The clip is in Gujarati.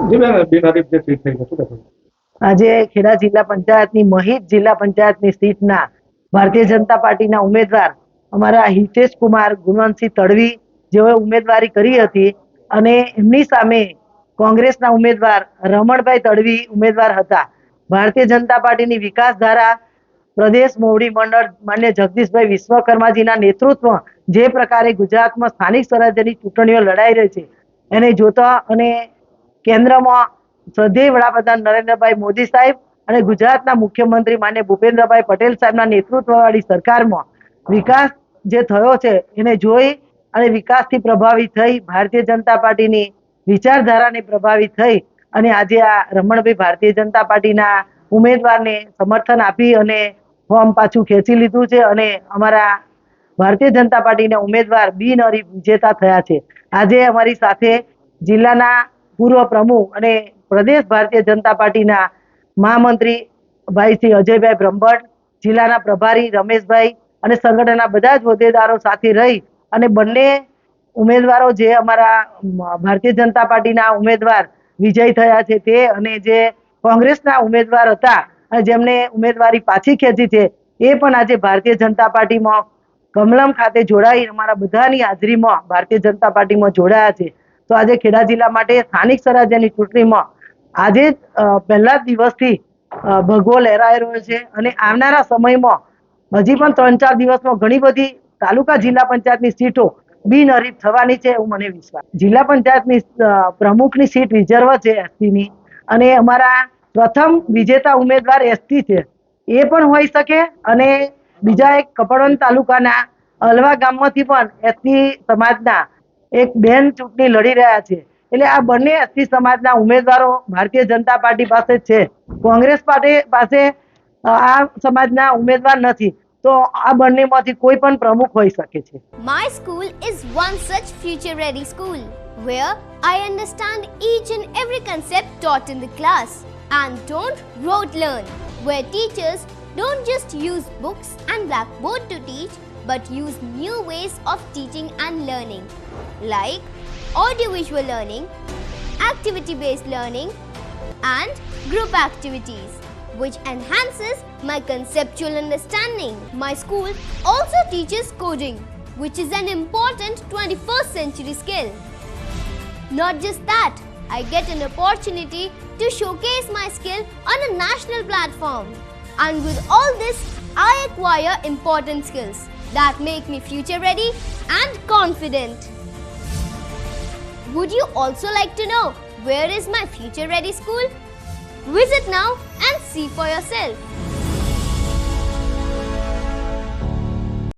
જી બેન, બિનહરીફ જે સીટ થઈ ગઈ શું? આજે ખેડા જિલ્લા પંચાયતની મહિત જિલ્લા પંચાયતની સીટના ભારતીય જનતા પાર્ટીના ઉમેદવાર અમારા હિતેશ કુમાર ગુણવંતસિંહ તડવી જેઓએ ઉમેદવારી કરી હતી અને એમની સામે કોંગ્રેસના ઉમેદવાર રમણભાઈ તડવી ઉમેદવાર હતા. ભારતીય જનતા પાર્ટીની વિકાસ ધારા પ્રદેશ મોવડી મંડળ માન્ય જગદીશભાઈ વિશ્વકર્માજીના નેતૃત્વ જે પ્રકારે ગુજરાતમાં સ્થાનિક સ્વરાજ્યની ચૂંટણીઓ લડાઈ રહી છે એને જોતા અને કેન્દ્રમાં શ્રદ્ધેય વડાપ્રધાન નરેન્દ્રભાઈ મોદી સાહેબ અને ગુજરાતના મુખ્યમંત્રી માન્ય ભૂપેન્દ્રભાઈ પટેલ સાહેબના નેતૃત્વવાળી સરકારમાં વિકાસ જે થયો છે એને જોઈ અને વિકાસથી પ્રભાવિત થઈ ભારતીય જનતા પાર્ટીની વિચારધારાને પ્રભાવિત થઈ અને આજે આ રમણભાઈ ભારતીય જનતા પાર્ટીના ઉમેદવારને સમર્થન આપી અને ફોર્મ પાછું ખેંચી લીધું છે અને અમારા ભારતીય જનતા પાર્ટીના ઉમેદવાર બિનહરીફ વિજેતા થયા છે. આજે અમારી સાથે જિલ્લાના પૂર્વ પ્રમુખ અને પ્રદેશ ભારતીય જનતા પાર્ટીના મહામંત્રી ભાઈ શ્રી અજયભાઈ બ્રહ્મભટ્ટ, જિલ્લાના પ્રભારી રમેશભાઈ અને સંગઠનના બધા જ હોદ્દેદારો સાથે રહી અને બંને ઉમેદવારો જે અમારા ભારતીય જનતા પાર્ટીના ઉમેદવાર વિજય થયા છે તે અને જે કોંગ્રેસના ઉમેદવાર હતા અને જેમને ઉમેદવારી પાછી ખેંચી છે એ પણ આજે ભારતીય જનતા પાર્ટીમાં કમલમ ખાતે જોડાઈ અમારા બધાની હાજરીમાં ભારતીય જનતા પાર્ટીમાં જોડાયા છે. તો આજે ખેડા જિલ્લા માટે સ્થાનિક સ્વરાજ્યની ચૂંટણીમાં આજે પહેલા જ દિવસથી ભગવો લહેરાઈ રહ્યો છે અને આવનારા સમયમાં હજી પણ 3-4 દિવસમાં ઘણી બધી તાલુકા જિલ્લા પંચાયતની સીટો બિનહરીફ થવાની છે એવું મને વિશ્વાસ. જિલ્લા પંચાયતની પ્રમુખની સીટ રિઝર્વ છે એસટીની અને અમારા પ્રથમ વિજેતા ઉમેદવાર એસટી છે એ પણ હોઈ શકે અને બીજા એક કપડવંજ તાલુકાના અલવા ગામમાંથી પણ એસટી સમાજના એક બેન ચૂંટણી લડી રહ્યા છે. એટલે આ બંને એસટી સમાજના ઉમેદવારો ભારતીય જનતા પાર્ટી પાસે છે. કોંગ્રેસ પાર્ટી પાસે આ સમાજના ઉમેદવાર નથી તો આ બંનેમાંથી કોઈ પણ પ્રમુખ હોઈ શકે છે. My school is one such future ready school where I understand each and every concept taught in the class and don't rote learn, where teachers don't just use books and blackboard to teach but use new ways of teaching and learning like audiovisual learning, activity-based learning and group activities which enhances my conceptual understanding. My school also teaches coding, which is an important 21st century skill. Not just that, I get an opportunity to showcase my skill on a national platform. And with all this, I acquire important skills that make me future ready and confident. Would you also like to know where is my future ready school? Visit now and see for yourself.